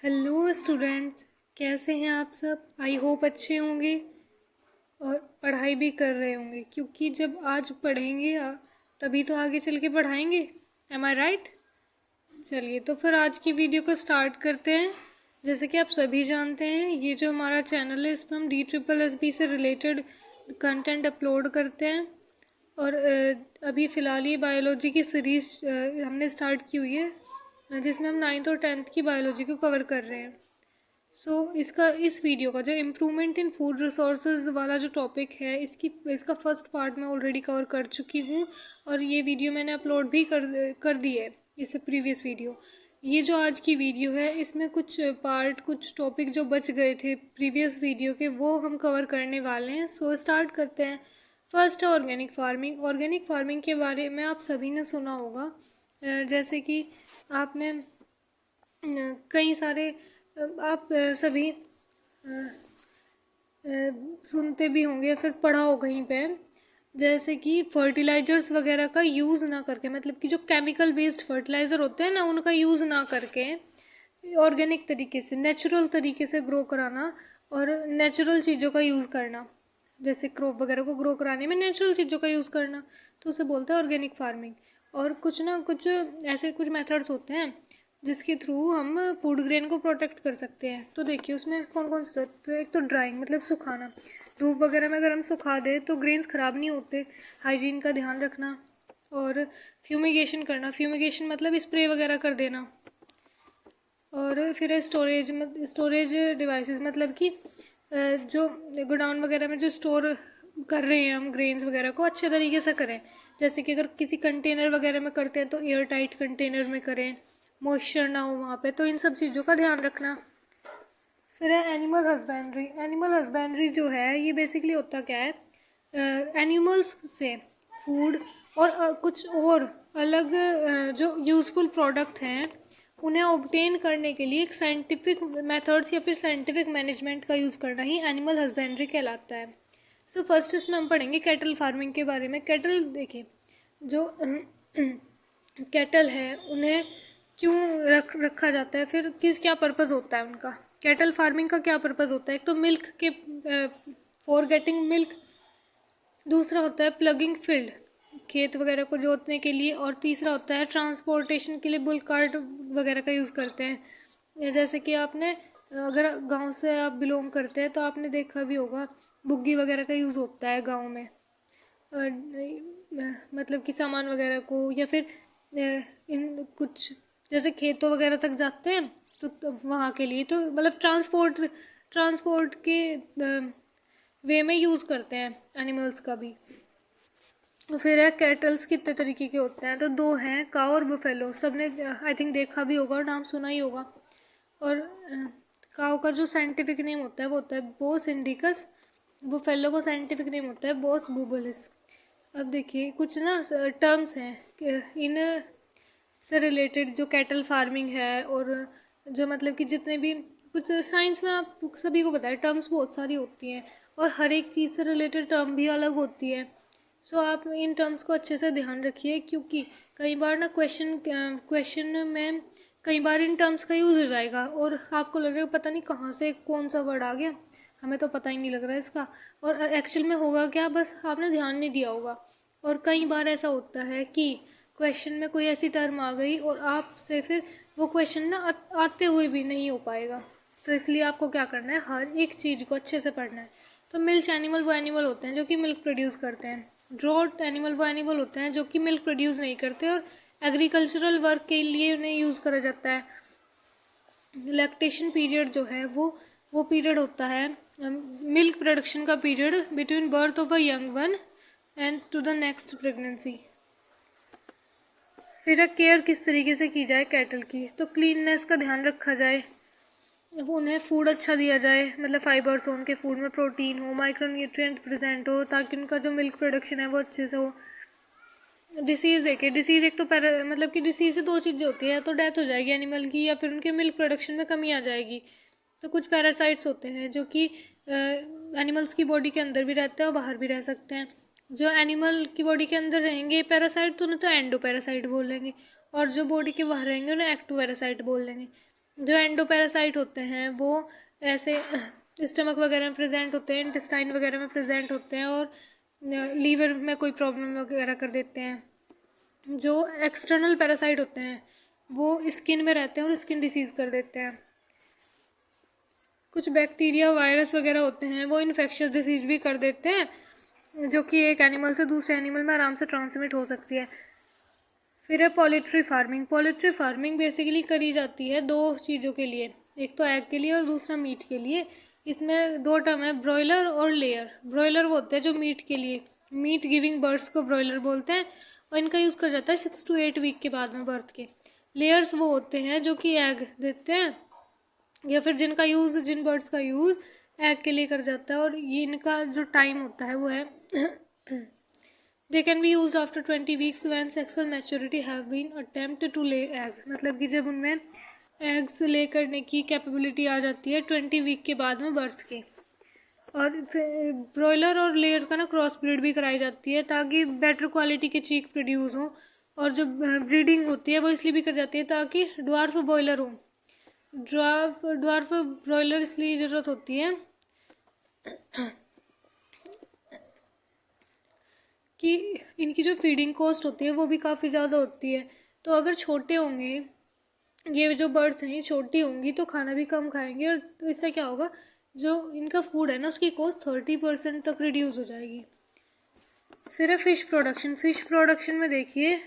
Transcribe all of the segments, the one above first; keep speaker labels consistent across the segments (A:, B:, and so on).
A: Hello students, कैसे हैं आप सब। आई होप अच्छे होंगे और पढ़ाई भी कर रहे होंगे, क्योंकि जब आज पढ़ेंगे तभी तो आगे चल के पढ़ाएंगे। एम आई राइट? चलिए तो फिर आज की वीडियो को स्टार्ट करते हैं। जैसे कि आप सभी जानते हैं, ये जो हमारा चैनल है इसमें हम DSSB से रिलेटेड कंटेंट अपलोड करते हैं। और अभी फ़िलहाल ये बायोलॉजी की सीरीज़ हमने स्टार्ट की हुई है, जिसमें हम 9th और 10th की बायोलॉजी को कवर कर रहे हैं। इस वीडियो का जो इम्प्रूवमेंट इन फूड रिसोर्सेज वाला जो टॉपिक है, इसका फर्स्ट पार्ट मैं ऑलरेडी कवर कर चुकी हूँ और ये वीडियो मैंने अपलोड भी कर दी है, इससे प्रीवियस वीडियो। ये जो आज की वीडियो है, इसमें कुछ टॉपिक जो बच गए थे प्रीवियस वीडियो के, वो हम कवर करने वाले हैं। सो स्टार्ट करते हैं। फर्स्ट है ऑर्गेनिक फार्मिंग। ऑर्गेनिक फार्मिंग के बारे में आप सभी ने सुना होगा। जैसे कि आपने कई सारे आप सभी सुनते भी होंगे या फिर पढ़ा हो कहीं पे, जैसे कि फर्टिलाइजर्स वगैरह का यूज़ ना करके, मतलब कि जो केमिकल बेस्ड फर्टिलाइज़र होते हैं ना, उनका यूज़ ना करके ऑर्गेनिक तरीके से, नेचुरल तरीके से ग्रो कराना और नेचुरल चीज़ों का यूज़ करना। जैसे क्रॉप वगैरह को ग्रो कराने में नेचुरल चीज़ों का यूज़ करना, तो उसे बोलते हैं ऑर्गेनिक फार्मिंग। और कुछ ऐसे मेथड्स होते हैं जिसके थ्रू हम फूड ग्रेन को प्रोटेक्ट कर सकते हैं। तो देखिए उसमें कौन कौन से होते हैं। एक तो ड्राइंग, मतलब सुखाना। धूप वगैरह में अगर हम सुखा दें तो ग्रेन्स ख़राब नहीं होते। हाइजीन का ध्यान रखना। और फ्यूमिगेशन करना। फ्यूमिगेशन मतलब स्प्रे वगैरह कर देना। और फिर स्टोरेज डिवाइसेस, मतलब कि जो गोडाउन वगैरह में जो स्टोर कर रहे हैं हम ग्रेन्स वगैरह को, अच्छे तरीके से करें। जैसे कि अगर किसी कंटेनर वगैरह में करते हैं तो एयर टाइट कंटेनर में करें, मॉइस्चर ना हो वहाँ पे। तो इन सब चीज़ों का ध्यान रखना। फिर है एनिमल हस्बेंड्री। एनिमल हस्बेंड्री जो है, ये बेसिकली होता क्या है, एनिमल्स से फूड और कुछ और अलग जो यूज़फुल प्रोडक्ट हैं, उन्हें ऑब्टेन करने के लिए एक साइंटिफिक मेथड्स या फिर साइंटिफिक मैनेजमेंट का यूज़ करना ही एनिमल हस्बेंड्री कहलाता है। सो फर्स्ट इसमें हम पढ़ेंगे कैटल फार्मिंग के बारे में। कैटल देखिए, जो कैटल है उन्हें क्यों रखा जाता है, फिर क्या पर्पज़ होता है उनका। कैटल फार्मिंग का क्या पर्पज़ होता है। एक तो मिल्क के फॉर गेटिंग मिल्क। दूसरा होता है प्लगिंग फील्ड, खेत वगैरह को जोतने के लिए। और तीसरा होता है ट्रांसपोर्टेशन के लिए, बुल कार्ट वगैरह का यूज़ करते हैं। जैसे कि आपने, अगर गांव से आप बिलोंग करते हैं तो आपने देखा भी होगा, बुग्गी वगैरह का यूज़ होता है गांव में। मतलब कि सामान वगैरह को, या फिर इन कुछ जैसे खेतों वगैरह तक जाते हैं तो वहाँ के लिए, तो मतलब ट्रांसपोर्ट के वे में यूज़ करते हैं एनिमल्स का भी। फिर है कैटल्स कितने तरीके के होते हैं, तो दो हैं, काऊ और बुफेलो। सबने आई थिंक देखा भी होगा और नाम सुना ही होगा। और काऊ का जो साइंटिफिक नेम होता है वो होता है बोस इंडिकस। बुफेलो का साइंटिफिक नेम होता है बोस बुबलिस। अब देखिए कुछ ना टर्म्स हैं इन से रिलेटेड, जो कैटल फार्मिंग है, और जो मतलब कि जितने भी कुछ साइंस में, आप सभी को पता है टर्म्स बहुत सारी होती हैं और हर एक चीज़ से रिलेटेड टर्म भी अलग होती है। सो आप इन टर्म्स को अच्छे से ध्यान रखिए, क्योंकि कई बार ना क्वेश्चन में कई बार इन टर्म्स का यूज़ हो जाएगा और आपको लगेगा पता नहीं कहाँ से कौन सा वर्ड आ गया, हमें तो पता ही नहीं लग रहा है इसका। और एक्चुअल में होगा क्या, बस आपने ध्यान नहीं दिया होगा। और कई बार ऐसा होता है कि क्वेश्चन में कोई ऐसी टर्म आ गई और आपसे फिर वो क्वेश्चन ना आते हुए भी नहीं हो पाएगा। तो इसलिए आपको क्या करना है, हर एक चीज़ को अच्छे से पढ़ना है। तो मिल्क एनिमल वो एनिमल होते हैं जो कि मिल्क प्रोड्यूस करते हैं। ड्रॉट एनिमल वो एनिमल होते हैं जो कि मिल्क प्रोड्यूस नहीं करते और एग्रीकल्चरल वर्क के लिए उन्हें यूज़ करा जाता है। लैक्टेशन पीरियड जो है वो पीरियड होता है मिल्क प्रोडक्शन का period between birth of a young one and to the next pregnancy. फिर केयर किस तरीके से की जाए कैटल की, तो क्लीननेस का ध्यान रखा जाए, उन्हें फूड अच्छा दिया जाए, मतलब फाइबर्स हो उनके फूड में, प्रोटीन हो, माइक्रोन्यूट्रिएंट प्रेजेंट हो, ताकि उनका जो मिल्क प्रोडक्शन है वो अच्छे से हो। डिसीज़ देखिए, डिसीज़ एक तो मतलब कि डिसीज़ से दो चीज़ें होती है, तो डेथ हो जाएगी एनिमल की या फिर उनके मिल्क प्रोडक्शन में कमी आ जाएगी। तो कुछ पैरासाइट्स होते हैं जो कि एनिमल्स की बॉडी के अंदर भी रहते हैं और बाहर भी रह सकते हैं। जो एनिमल की बॉडी के अंदर रहेंगे पैरासाइट, तो उन्हें तो एंडो पैरासाइट बोल लेंगे, और जो बॉडी के बाहर रहेंगे उन्हें एक्टो पैरासाइट बोल लेंगे। जो एंडोपैरासाइट होते हैं वो ऐसे स्टमक वगैरह में प्रेजेंट होते हैं, इंटेस्टाइन वगैरह में प्रेजेंट होते हैं और लीवर में कोई प्रॉब्लम वगैरह कर देते हैं। जो एक्सटर्नल पैरासाइट होते हैं वो स्किन में रहते हैं और स्किन डिसीज़ कर देते हैं। कुछ बैक्टीरिया वायरस वगैरह होते हैं वो इन्फेक्शियस डिसीज भी कर देते हैं, जो कि एक एनिमल से दूसरे एनिमल में आराम से ट्रांसमिट हो सकती है। फिर है poultry farming. Poultry farming basically करी जाती है दो चीज़ों के लिए, एक तो एग के लिए और दूसरा मीट के लिए। इसमें दो टर्म है, ब्रॉयलर और लेयर। ब्रॉयलर वो होते हैं जो मीट के लिए, मीट गिविंग बर्ड्स को ब्रॉयलर बोलते हैं और इनका यूज़ करा जाता है 6 to 8 वीक के बाद में बर्थ के। लेयर्स वो होते हैं जो कि एग देते हैं या फिर जिन बर्ड्स का यूज़ एग के लिए कर जाता है, और ये इनका जो टाइम होता है वो है they can be use after 20 weeks when sexual maturity have been attempt to lay egg. मतलब कि जब उनमें एग्स ले करने की कैपेबिलिटी आ जाती है 20 वीक के बाद में बर्थ के। और ब्रॉयलर और लेयर का ना क्रॉस ब्रीड भी कराई जाती है ताकि बेटर क्वालिटी के चीक प्रोड्यूस हो। और जो ब्रीडिंग होती है वो इसलिए भी कर जाती है ताकि ड्वार्फ बॉयलर हो। ड्वार्फ ब्रॉयलर इसलिए ज़रूरत होती है कि इनकी जो फीडिंग कॉस्ट होती है वो भी काफ़ी ज़्यादा होती है। तो अगर छोटे होंगे ये जो बर्ड्स हैं, ये छोटी होंगी तो खाना भी कम खाएंगे, और तो इससे क्या होगा, जो इनका फूड है ना उसकी कॉस्ट 30% तक रिड्यूस हो जाएगी। फिर है फिश प्रोडक्शन। फिश प्रोडक्शन में देखिए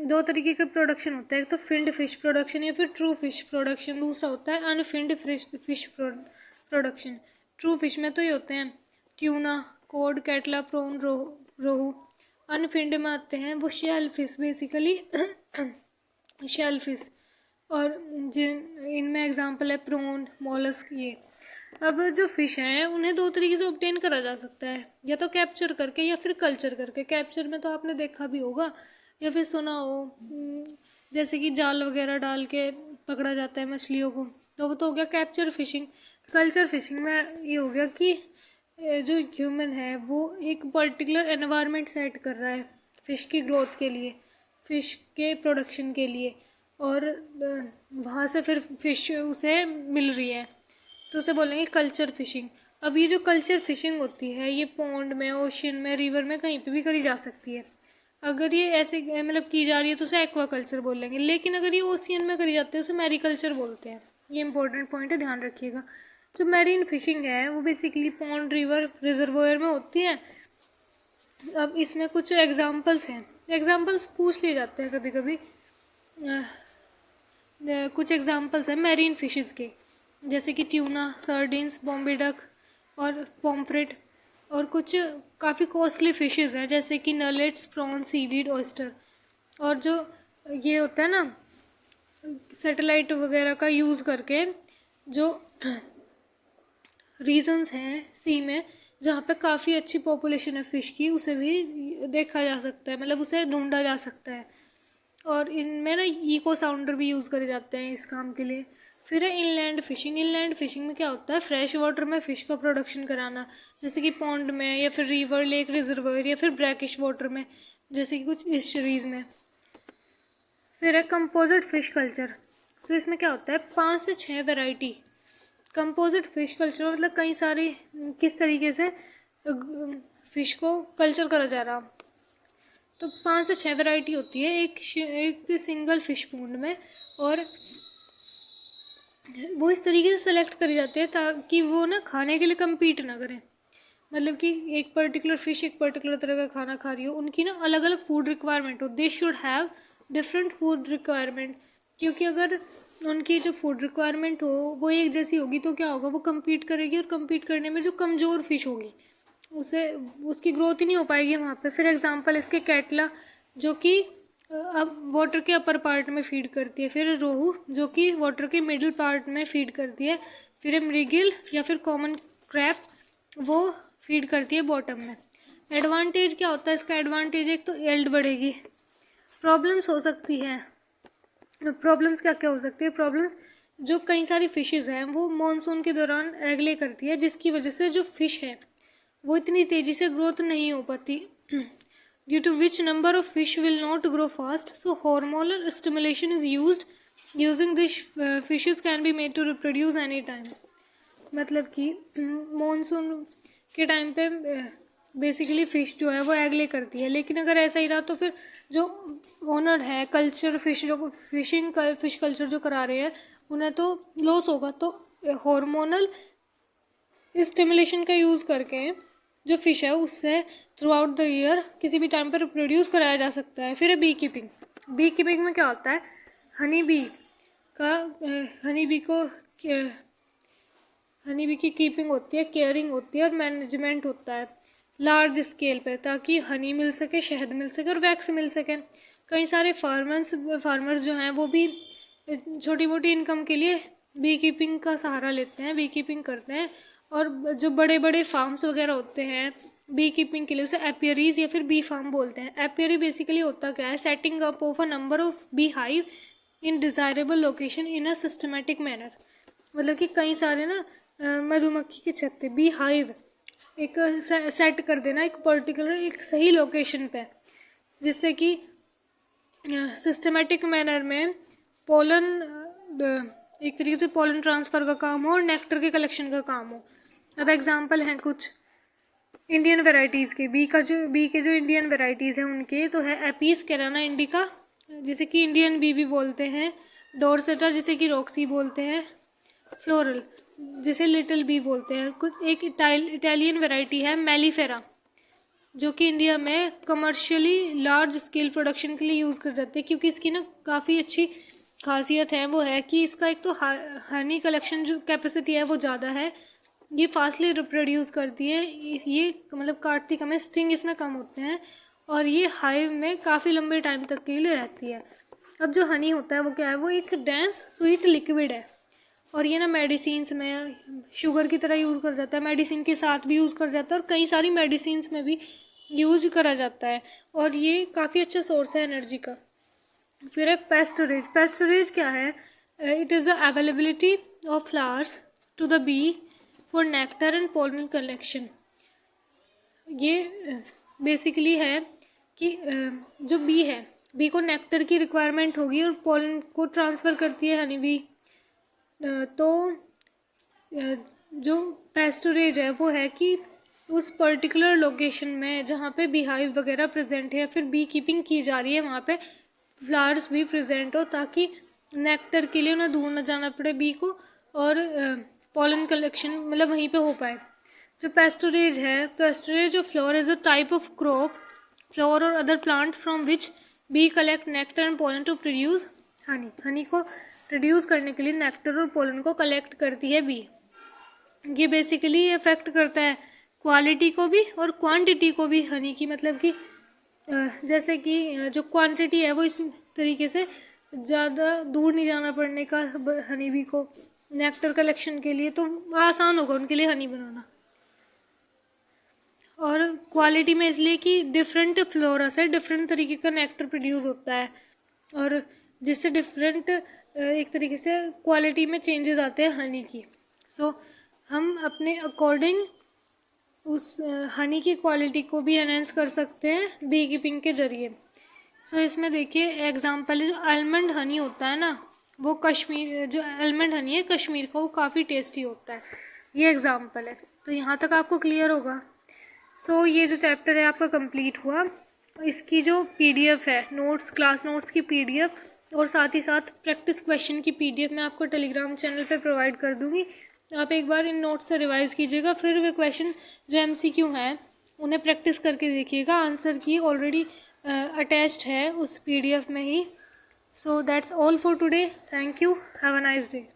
A: दो तरीके का प्रोडक्शन होता है, एक तो फिन्ड फिश प्रोडक्शन या फिर ट्रू फिश प्रोडक्शन, दूसरा होता है unfinned fish production. True fish में तो ये होते हैं tuna, cod, catla, prawn, rohu. Unfinned में आते हैं वो shell fish, basically shell fish, और जिन इनमें एग्जांपल है प्रॉन, मॉलस्क। ये अब जो फ़िश हैं उन्हें दो तरीके से ऑब्टेन करा जा सकता है, या तो कैप्चर करके या फिर कल्चर करके। कैप्चर में तो आपने देखा भी होगा या फिर सुना हो, जैसे कि जाल वगैरह डाल के पकड़ा जाता है मछलियों को, तो वो तो हो गया कैप्चर फिशिंग। कल्चर फिशिंग में ये हो गया कि जो ह्यूमन है वो एक पर्टिकुलर एनवायरनमेंट सेट कर रहा है फ़िश की ग्रोथ के लिए, फ़िश के प्रोडक्शन के लिए, और वहाँ से फिर फ़िश उसे मिल रही है, तो उसे बोलेंगे कल्चर फिशिंग। अब ये जो कल्चर फिशिंग होती है ये पॉन्ड में, ओशन में, रिवर में कहीं पे भी करी जा सकती है। अगर ये ऐसे मतलब की जा रही है तो उसे एक्वा कल्चर बोलेंगे, लेकिन अगर ये ओशियन में करी जाती है उसे मैरीकल्चर बोलते हैं। ये इंपॉर्टेंट पॉइंट है, ध्यान रखिएगा। जो मैरीन फिशिंग है वो बेसिकली पॉन्ड, रिवर, रिजर्वोयर में होती है। अब इसमें कुछ एग्जांपल्स हैं, एग्जांपल्स पूछ लिए जाते हैं कभी कभी। कुछ एग्जांपल्स हैं मैरीन फिशेस के, जैसे कि ट्यूना, सर्डिन्स, बॉम्बे डक और पॉम्फ्रेट। और कुछ काफ़ी कॉस्टली फिशेस हैं जैसे कि नलेट्स, प्रॉन, सीवीड, ऑयस्टर। और जो ये होता है ना सैटेलाइट वगैरह का यूज़ करके जो रीजन्स हैं सी में जहाँ पे काफ़ी अच्छी पॉपुलेशन है फ़िश की, उसे भी देखा जा सकता है, मतलब उसे ढूंढा जा सकता है। और इनमें ना इको साउंडर भी यूज़ करे जाते हैं इस काम के लिए। फिर है इनलैंड फिशिंग। इनलैंड फिशिंग में क्या होता है, फ्रेश वाटर में फ़िश का प्रोडक्शन कराना, जैसे कि पॉन्ड में या फिर रिवर, लेक, रिजर्वर या फिर ब्रैकिश वाटर में, जैसे कि कुछ इस्चरीज में। फिर है कंपोजिट फ़िश कल्चर। तो इसमें क्या होता है, 5 से 6 वैरायटी। कंपोजिट फ़िश कल्चर मतलब कई सारी किस तरीके से फ़िश को कल्चर करा जा रहा, तो 5 से 6 वैरायटी होती है एक सिंगल फ़िश पॉन्ड में, और वो इस तरीके से सेलेक्ट करी जाती है ताकि वो ना खाने के लिए कम्पीट ना करें। मतलब कि एक पर्टिकुलर फ़िश एक पर्टिकुलर तरह का खाना खा रही हो, उनकी ना अलग अलग फूड रिक्वायरमेंट हो, they should have different food requirement. क्योंकि अगर उनकी जो फूड रिक्वायरमेंट हो वो एक जैसी होगी तो क्या होगा, वो कम्पीट करेगी, और कम्पीट करने में जो कमज़ोर फ़िश होगी उसे उसकी ग्रोथ ही नहीं हो पाएगी वहाँ पे। फिर एग्जांपल इसके कैटला जो कि अब वाटर के अपर पार्ट में फीड करती है, फिर रोहू जो कि वाटर के मिडिल पार्ट में फीड करती है, फिर मृगल या फिर कॉमन क्रैप वो फीड करती है बॉटम में। एडवांटेज क्या होता है इसका, एडवांटेज एक तो यील्ड बढ़ेगी। प्रॉब्लम्स हो सकती है, प्रॉब्लम्स क्या क्या हो सकती है, प्रॉब्लम्स जो कई सारी फिशेज़ हैं वो मॉनसून के दौरान एग ले करती है, जिसकी वजह से जो फ़िश है वो इतनी तेज़ी से ग्रोथ नहीं हो पाती, due to which number of fish will not grow fast, so hormonal stimulation is used using this fishes can be made to reproduce any time. मतलब कि मॉनसून के टाइम पे बेसिकली फ़िश जो है वो एग ले करती है, लेकिन अगर ऐसा ही रहा तो फिर जो ओनर है कल्चर फ़िश जो फ़िश कल्चर जो करा रहे हैं उन्हें तो लॉस होगा। तो हार्मोनल स्टिमुलेशन का यूज़ करके जो फ़िश है उससे थ्रू आउट द ईयर किसी भी टाइम पर रिप्रोड्यूस कराया जा सकता है। फिर है बी कीपिंग। बी कीपिंग में क्या होता है, हनी बी की कीपिंग होती है, केयरिंग होती है और मैनेजमेंट होता है लार्ज स्केल पे, ताकि हनी मिल सके, शहद मिल सके और वैक्स मिल सके। कई सारे फार्मर जो हैं वो भी छोटी मोटी इनकम के लिए बी कीपिंग का सहारा लेते हैं, बी कीपिंग करते हैं। और जो बड़े बड़े फार्म्स वगैरह होते हैं बी कीपिंग के लिए उसे एपियरीज या फिर बी फार्म बोलते हैं। एपियरी बेसिकली होता क्या है, setting up of a number of bee hive in desirable location in a systematic manner. मतलब कि कई सारे ना मधुमक्खी के छत्ते बी हाइव एक सेट कर देना एक पर्टिकुलर एक सही लोकेशन पे, जिससे कि सिस्टमेटिक मैनर में पोलन एक तरीके से पोलन ट्रांसफ़र का काम हो और नेक्टर के कलेक्शन का काम हो। अब एग्जांपल हैं कुछ इंडियन वेराइटीज़ के बी के जो इंडियन वेराइटीज़ हैं उनके तो है एपीस कैराना इंडिका जिसे कि इंडियन बी भी बोलते हैं, डोरसेटा जिसे कि रॉक्सी बोलते हैं, फ्लोरल जिसे लिटिल बी बोलते हैं। कुछ एक इटालियन वैरायटी है मेलिफेरा जो कि इंडिया में कमर्शियली लार्ज स्केल प्रोडक्शन के लिए यूज़ कर जाते हैं, क्योंकि इसकी ना काफ़ी अच्छी खासियत है वो है कि इसका एक तो हनी कलेक्शन जो कैपेसिटी है वो ज़्यादा है, ये फास्टली रिप्रोड्यूस करती है, ये मतलब काटती कम है, स्टिंग इसमें कम होते हैं और ये हाइव में काफ़ी लंबे टाइम तक के लिए रहती है। अब जो हनी होता है वो क्या है, वो एक डेंस स्वीट लिक्विड है और ये ना मेडिसिन्स में शुगर की तरह यूज़ कर जाता है, मेडिसिन के साथ भी यूज़ कर जाता है और कई सारी मेडिसिन्स में भी यूज करा जाता है और ये काफ़ी अच्छा सोर्स है एनर्जी का। फिर है पेस्टोरेज। पेस्टोरेज क्या है, it is the availability of flowers to the bee for nectar and pollen collection. ये बेसिकली है कि जो बी है, बी को नेक्टर की रिक्वायरमेंट होगी और पोलन को ट्रांसफ़र करती है हनी बी। तो जो पेस्टोरेज है वो है कि उस पर्टिकुलर लोकेशन में जहाँ पे बी हाइव वगैरह प्रेजेंट है या फिर बी कीपिंग की जा रही है वहाँ पे फ्लावर्स भी प्रेजेंट हो, ताकि नेक्टर के लिए उन्हें दूर न जाना पड़े बी को और पोलन कलेक्शन मतलब वहीं पे हो पाए। जो पेस्टोरेज है, pasturage of flower is a type of crop flower और other plant from which bee collect nectar and pollen to produce honey. Honey को प्रोड्यूस करने के लिए नेक्टर और पोलन को कलेक्ट करती है बी। ये बेसिकली अफेक्ट करता है क्वालिटी को भी और क्वांटिटी को भी हनी की, मतलब कि जैसे कि जो क्वांटिटी है वो इस तरीके से ज़्यादा दूर नहीं जाना पड़ने का हनी बी को नेक्टर कलेक्शन के लिए, तो आसान होगा उनके लिए हनी बनाना। और क्वालिटी में इसलिए कि डिफरेंट फ्लोरा से डिफरेंट तरीके का नेक्टर प्रोड्यूस होता है और जिससे डिफरेंट एक तरीके से क्वालिटी में चेंजेस आते हैं हनी की। सो हम अपने अकॉर्डिंग उस हनी की क्वालिटी को भी एनहेंस कर सकते हैं बी कीपिंग के ज़रिए। सो इसमें देखिए एग्जांपल है, जो आलमंड हनी होता है ना वो कश्मीर, जो आलमंड हनी है कश्मीर का, वो काफ़ी टेस्टी होता है। ये एग्जांपल है, तो यहाँ तक आपको क्लियर होगा। सो ये जो चैप्टर है आपका कंप्लीट हुआ। इसकी जो पीडीएफ है नोट्स, क्लास नोट्स की पीडीएफ और साथ ही साथ प्रैक्टिस क्वेश्चन की पीडीएफ मैं आपको टेलीग्राम चैनल पे प्रोवाइड कर दूँगी। आप एक बार इन नोट्स से रिवाइज़ कीजिएगा, फिर वे क्वेश्चन जो एमसीक्यू हैं उन्हें प्रैक्टिस करके देखिएगा। आंसर की ऑलरेडी अटैच्ड है उस पीडीएफ में ही। So that's all for today. Thank you, have a nice day.